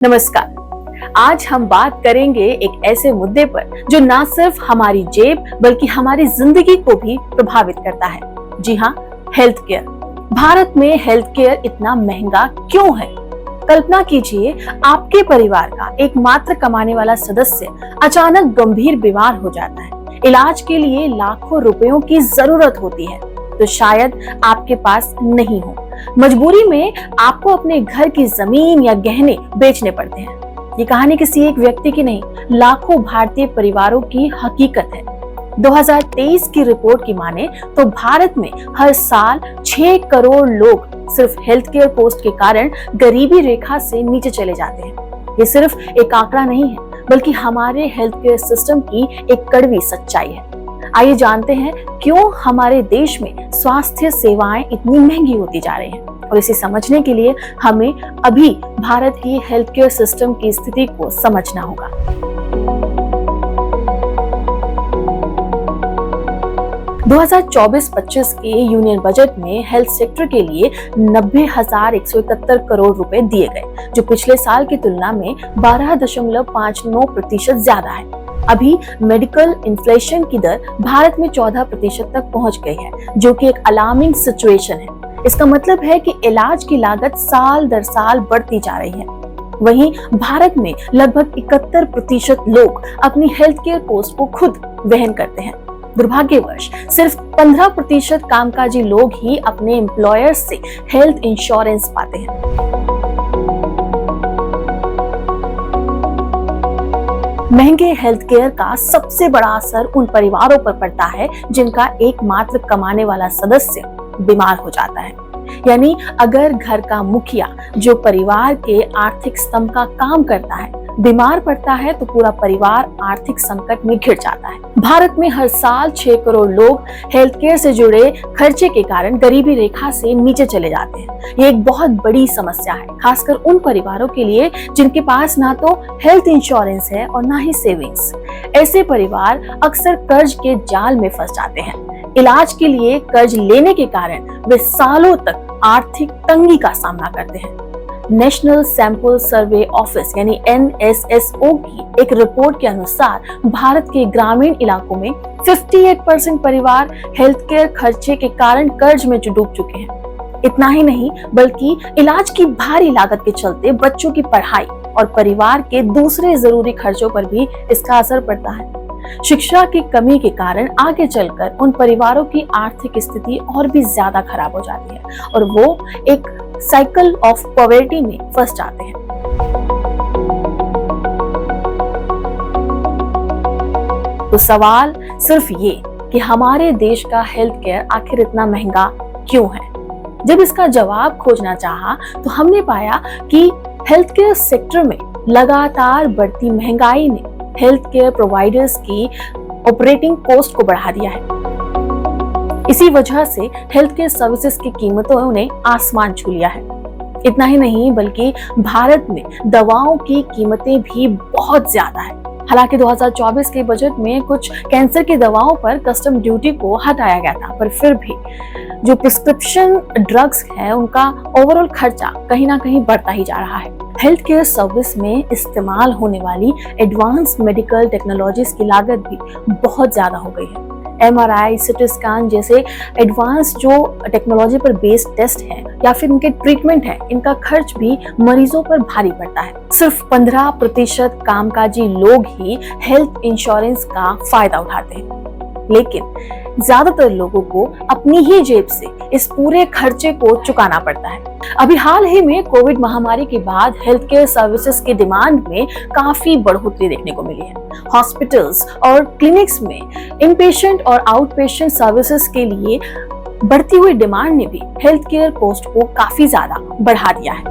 नमस्कार। आज हम बात करेंगे एक ऐसे मुद्दे पर जो ना सिर्फ हमारी जेब बल्कि हमारी जिंदगी को भी प्रभावित करता है। जी हाँ, हेल्थ केयर। भारत में हेल्थ केयर इतना महंगा क्यों है? कल्पना कीजिए, आपके परिवार का एकमात्र कमाने वाला सदस्य अचानक गंभीर बीमार हो जाता है। इलाज के लिए लाखों रुपयों की जरूरत होती है तो शायद आपके पास नहीं हो। मजबूरी में आपको अपने घर की जमीन या गहने बेचने पड़ते हैं। ये कहानी किसी एक व्यक्ति की नहीं, लाखों भारतीय परिवारों की हकीकत है। 2023 की रिपोर्ट की माने तो भारत में हर साल 6 करोड़ लोग सिर्फ हेल्थ केयर कोस्ट के कारण गरीबी रेखा से नीचे चले जाते हैं। ये सिर्फ एक आंकड़ा नहीं है, बल्कि हमारे हेल्थ केयर सिस्टम की एक कड़वी सच्चाई है। आइए जानते हैं क्यों हमारे देश में स्वास्थ्य सेवाएं इतनी महंगी होती जा रही हैं, और इसे समझने के लिए हमें अभी भारत की हेल्थ केयर सिस्टम की स्थिति को समझना होगा। 2024-25 के यूनियन बजट में हेल्थ सेक्टर के लिए 90,171 करोड़ रुपए दिए गए, जो पिछले साल की तुलना में 12.59% ज्यादा है। अभी मेडिकल इन्फ्लेशन की दर भारत में 14% तक पहुंच गई है, जो कि एक अलार्मिंग सिचुएशन है। इसका मतलब है कि इलाज की लागत साल दर साल बढ़ती जा रही है। वहीं भारत में लगभग 71% लोग अपनी हेल्थ केयर कॉस्ट को खुद वहन करते हैं। दुर्भाग्यवश सिर्फ 15% कामकाजी लोग ही अपने एम्प्लॉयर से हेल्थ इंश्योरेंस पाते हैं। महंगे हेल्थ केयर का सबसे बड़ा असर उन परिवारों पर पड़ता है जिनका एकमात्र कमाने वाला सदस्य बीमार हो जाता है। यानी अगर घर का मुखिया, जो परिवार के आर्थिक स्तंभ का काम करता है, बीमार पड़ता है तो पूरा परिवार आर्थिक संकट में घिर जाता है। भारत में हर साल 6 करोड़ लोग हेल्थ केयर से जुड़े खर्चे के कारण गरीबी रेखा से नीचे चले जाते हैं। ये एक बहुत बड़ी समस्या है, खासकर उन परिवारों के लिए जिनके पास ना तो हेल्थ इंश्योरेंस है और ना ही सेविंग्स। ऐसे परिवार अक्सर कर्ज के जाल में फंस जाते हैं। इलाज के लिए कर्ज लेने के कारण वे सालों तक आर्थिक तंगी का सामना करते हैं। नेशनल सैंपल सर्वे ऑफिस यानी NSSO की एक रिपोर्ट के अनुसार भारत के ग्रामीण इलाकों में 58% परिवार हेल्थ केयर खर्चे के कारण कर्ज में डूब चुके हैं। इतना ही नहीं, बल्कि इलाज की भारी लागत के चलते बच्चों की पढ़ाई और परिवार के दूसरे जरूरी खर्चों पर भी इसका असर पड़ता है। शिक्षा की कमी के कारण आगे चलकर उन परिवारों की आर्थिक स्थिति और भी ज्यादा खराब हो जाती है और वो एक साइकिल ऑफ पॉवर्टी में फंस जाते हैं। तो सवाल सिर्फ ये कि हमारे देश का हेल्थ केयर आखिर इतना महंगा क्यों है? जब इसका जवाब खोजना चाहा तो हमने पाया कि हेल्थ केयर सेक्टर में लगातार बढ़ती महंगाई ने हेल्थ केयर प्रोवाइडर्स की ऑपरेटिंग कॉस्ट को बढ़ा दिया है। इसी वजह से हेल्थ केयर सर्विसेज की कीमतों ने आसमान छू लिया है। इतना ही नहीं, बल्कि भारत में दवाओं की कीमतें भी बहुत ज्यादा है। हालांकि 2024 के बजट में कुछ कैंसर की दवाओं पर कस्टम ड्यूटी को हटाया गया था, पर फिर भी जो प्रिस्क्रिप्शन ड्रग्स हैं उनका ओवरऑल खर्चा कहीं ना कहीं बढ़ता ही जा रहा है। हेल्थ केयर सर्विस में इस्तेमाल होने वाली एडवांस मेडिकल टेक्नोलॉजीज की लागत भी बहुत ज्यादा हो गई है। MRI, CT स्कैन जैसे एडवांस जो टेक्नोलॉजी पर बेस्ड टेस्ट हैं या फिर उनके ट्रीटमेंट है, इनका खर्च भी मरीजों पर भारी पड़ता है। सिर्फ 15% कामकाजी लोग ही हेल्थ इंश्योरेंस का फायदा उठाते हैं, लेकिन ज्यादातर लोगों को अपनी ही जेब से इस पूरे खर्चे को चुकाना पड़ता है। अभी हाल ही में कोविड महामारी के बाद हेल्थ केयर सर्विसेज की डिमांड में काफी बढ़ोतरी देखने को मिली है। हॉस्पिटल्स और क्लिनिक्स में इनपेशेंट और आउटपेशेंट सर्विसेज के लिए बढ़ती हुई डिमांड ने भी हेल्थ केयर कॉस्ट को काफी ज्यादा बढ़ा दिया है।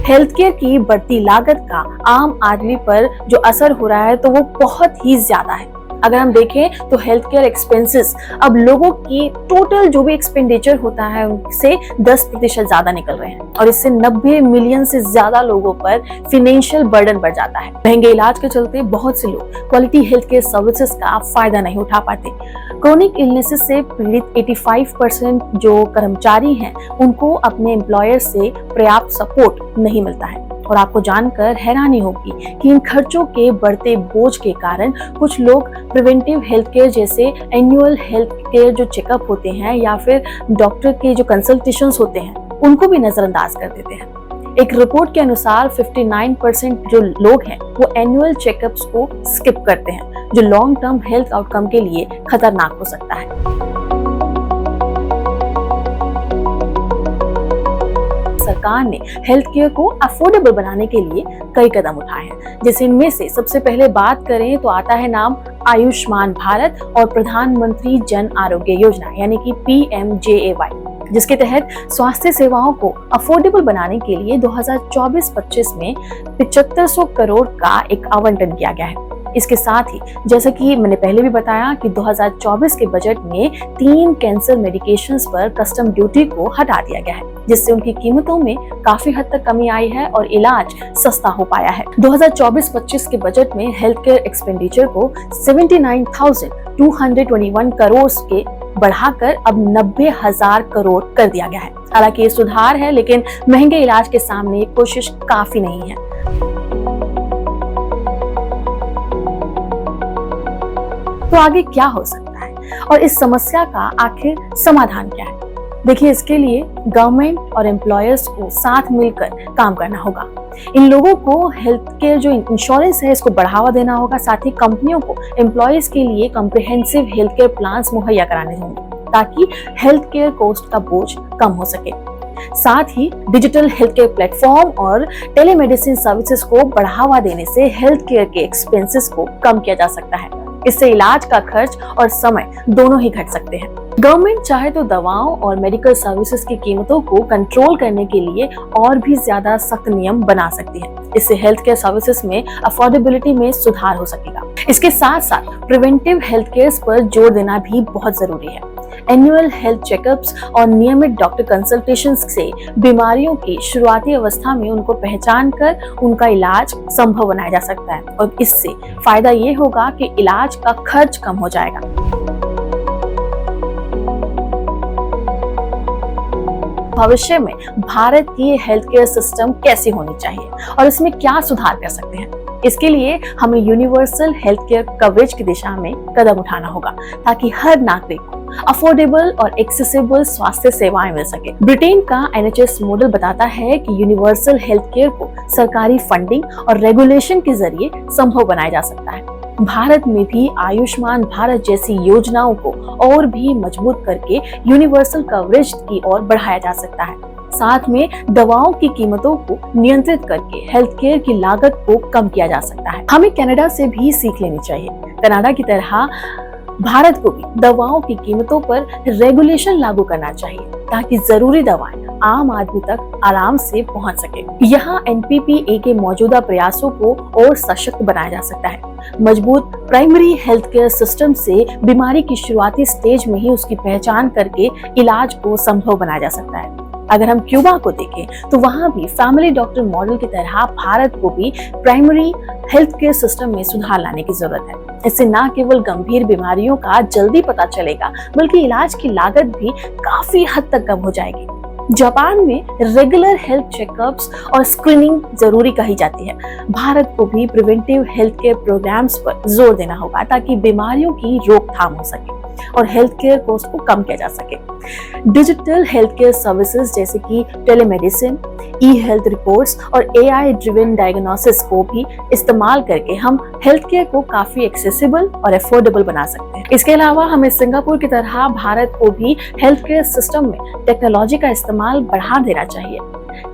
हेल्थ केयर की बढ़ती लागत का आम आदमी पर जो असर हो रहा है तो वो बहुत ही ज्यादा है। अगर हम देखें तो हेल्थ केयर एक्सपेंसेस अब लोगों की टोटल जो भी एक्सपेंडिचर होता है उनसे 10% ज्यादा निकल रहे हैं, और इससे 90 मिलियन से ज्यादा लोगों पर फाइनेंशियल बर्डन बढ़ जाता है। महंगे इलाज के चलते बहुत से लोग क्वालिटी हेल्थ केयर सर्विसेज का फायदा नहीं उठा पाते। क्रोनिक इलनेसेस से पीड़ित 85% जो कर्मचारी हैं उनको अपने एम्प्लॉयर से पर्याप्त सपोर्ट नहीं मिलता है। और आपको जानकर हैरानी होगी कि इन खर्चों के बढ़ते बोझ के कारण कुछ लोग प्रिवेंटिव हेल्थ केयर जैसे एनुअल हेल्थ केयर जो चेकअप होते हैं या फिर डॉक्टर के जो कंसल्टेशंस होते हैं उनको भी नजरअंदाज कर देते हैं। एक रिपोर्ट के अनुसार 59% जो लोग हैं वो एनुअल चेकअप्स को स्किप करते हैं, जो लॉन्ग टर्म हेल्थ आउटकम के लिए खतरनाक हो सकता है। सरकार ने हेल्थ केयर को अफोर्डेबल बनाने के लिए कई कदम उठाए हैं, जैसे इनमें से सबसे पहले बात करें तो आता है नाम आयुष्मान भारत और प्रधानमंत्री जन आरोग्य योजना यानी कि PMJAY, जिसके तहत स्वास्थ्य सेवाओं को अफोर्डेबल बनाने के लिए 2024-25 में 7500 करोड़ का एक आवंटन किया गया है। इसके साथ ही जैसा कि मैंने पहले भी बताया कि 2024 के बजट में 3 कैंसर मेडिकेशंस पर कस्टम ड्यूटी को हटा दिया गया है, जिससे उनकी कीमतों में काफी हद तक कमी आई है और इलाज सस्ता हो पाया है। 2024-25 के बजट में हेल्थ केयर एक्सपेंडिचर को 79,221 करोड़ के बढ़ाकर अब 90,000 करोड़ कर दिया गया है। हालांकि ये सुधार है, लेकिन महंगे इलाज के सामने ये कोशिश काफी नहीं है। तो आगे क्या हो सकता है और इस समस्या का आखिर समाधान क्या है? देखिए, इसके लिए गवर्नमेंट और एम्प्लॉयर्स को साथ मिलकर काम करना होगा। इन लोगों को हेल्थ केयर जो इंश्योरेंस है इसको बढ़ावा देना होगा। साथ ही कंपनियों को एम्प्लॉयज के लिए कॉम्प्रिहेंसिव हेल्थ केयर प्लान्स मुहैया कराने होंगे ताकि हेल्थ केयर कॉस्ट का बोझ कम हो सके। साथ ही डिजिटल हेल्थ केयर प्लेटफॉर्म और टेलीमेडिसिन सर्विसेज को बढ़ावा देने से हेल्थ केयर के एक्सपेंसेस को कम किया जा सकता है। इससे इलाज का खर्च और समय दोनों ही घट सकते हैं। गवर्नमेंट चाहे तो दवाओं और मेडिकल सर्विसेज की कीमतों को कंट्रोल करने के लिए और भी ज्यादा सख्त नियम बना सकती है। इससे हेल्थ केयर सर्विसेज में अफोर्डेबिलिटी में सुधार हो सकेगा। इसके साथ साथ प्रिवेंटिव हेल्थ केयर पर जोर देना भी बहुत जरूरी है। एनुअल हेल्थ चेकअप्स और नियमित डॉक्टर कंसल्टेशंस से बीमारियों की शुरुआती अवस्था में उनको पहचान कर उनका इलाज संभव बनाया जा सकता है और इससे फायदा ये होगा कि इलाज का खर्च कम हो जाएगा। भविष्य में भारत की हेल्थ केयर सिस्टम कैसी होनी चाहिए और इसमें क्या सुधार कर सकते हैं, इसके लिए हमें यूनिवर्सल हेल्थ केयर कवरेज की दिशा में कदम उठाना होगा ताकि हर नागरिक को अफोर्डेबल और एक्सेसिबल स्वास्थ्य सेवाएं मिल सके। ब्रिटेन का NHS मॉडल बताता है कि यूनिवर्सल हेल्थ केयर को सरकारी फंडिंग और रेगुलेशन के जरिए संभव बनाया जा सकता है। भारत में भी आयुष्मान भारत जैसी योजनाओं को और भी मजबूत करके यूनिवर्सल कवरेज की ओर बढ़ाया जा सकता है। साथ में दवाओं की कीमतों को नियंत्रित करके हेल्थ केयर की लागत को कम किया जा सकता है। हमें कनाडा से भी सीख लेनी चाहिए। कनाडा की तरह भारत को भी दवाओं की कीमतों पर रेगुलेशन लागू करना चाहिए ताकि जरूरी दवाएं आम आदमी तक आराम से पहुंच सके। यहाँ NPPA के मौजूदा प्रयासों को और सशक्त बनाया जा सकता है। मजबूत प्राइमरी हेल्थ केयर सिस्टम से बीमारी की शुरुआती स्टेज में ही उसकी पहचान करके इलाज को संभव बनाया जा सकता है। अगर हम क्यूबा को देखें तो वहां भी फैमिली डॉक्टर मॉडल की तरह भारत को भी प्राइमरी हेल्थ केयर सिस्टम में सुधार लाने की जरूरत है। इससे न केवल गंभीर बीमारियों का जल्दी पता चलेगा बल्कि इलाज की लागत भी काफी हद तक कम हो जाएगी। जापान में रेगुलर हेल्थ चेकअप्स और स्क्रीनिंग जरूरी कही जाती है। भारत को भी प्रिवेंटिव हेल्थ केयर प्रोग्राम्स पर जोर देना होगा ताकि बीमारियों की रोकथाम हो सके और हेल्थ केयर कॉस्ट को कम किया जा सके। डिजिटल हेल्थ केयर सर्विसेज जैसे कि टेलीमेडिसिन, ई-हेल्थ रिपोर्ट्स और AI ड्रिवन डायग्नोसिस को भी इस्तेमाल करके हम हेल्थ केयर को काफी एक्सेसिबल और अफोर्डेबल बना सकते हैं। इसके अलावा हमें सिंगापुर की तरह भारत को भी हेल्थ केयर सिस्टम में टेक्नोलॉजी का इस्तेमाल बढ़ा देना चाहिए।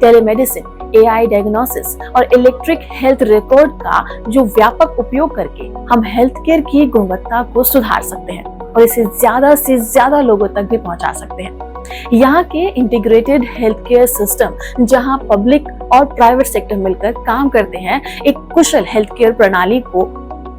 टेलीमेडिसिन, AI डायग्नोसिस और इलेक्ट्रिक हेल्थ रिकॉर्ड का जो व्यापक उपयोग करके हम हेल्थ केयर की गुणवत्ता को सुधार सकते हैं और इसे ज्यादा से ज्यादा लोगों तक भी पहुंचा सकते हैं। यहाँ के इंटीग्रेटेड हेल्थ केयर सिस्टम जहाँ पब्लिक और प्राइवेट सेक्टर मिलकर काम करते हैं, एक कुशल हेल्थ केयर प्रणाली को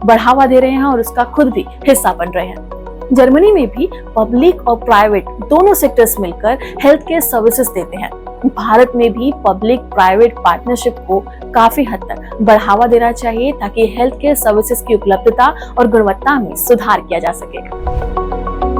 बढ़ावा दे रहे हैं और उसका खुद भी हिस्सा बन रहे हैं। जर्मनी में भी पब्लिक और प्राइवेट दोनों सेक्टर्स मिलकर हेल्थ केयर सर्विसेज देते हैं। भारत में भी पब्लिक प्राइवेट पार्टनरशिप को काफी हद तक बढ़ावा देना चाहिए ताकि हेल्थ केयर सर्विसेज की उपलब्धता और गुणवत्ता में सुधार किया जा सके।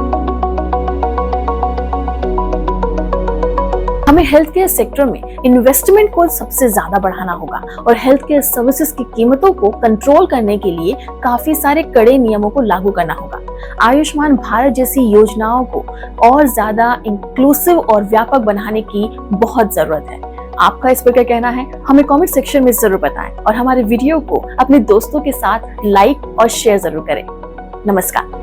हमें हेल्थ केयर सेक्टर में इन्वेस्टमेंट को सबसे ज्यादा बढ़ाना होगा और हेल्थ केयर सर्विसेज की कीमतों को कंट्रोल करने के लिए काफी सारे कड़े नियमों को लागू करना होगा। आयुष्मान भारत जैसी योजनाओं को और ज्यादा इंक्लूसिव और व्यापक बनाने की बहुत जरूरत है। आपका इस पर क्या कहना है, हमें कमेंट सेक्शन में जरूर बताएं और हमारे वीडियो को अपने दोस्तों के साथ लाइक और शेयर जरूर करें। नमस्कार।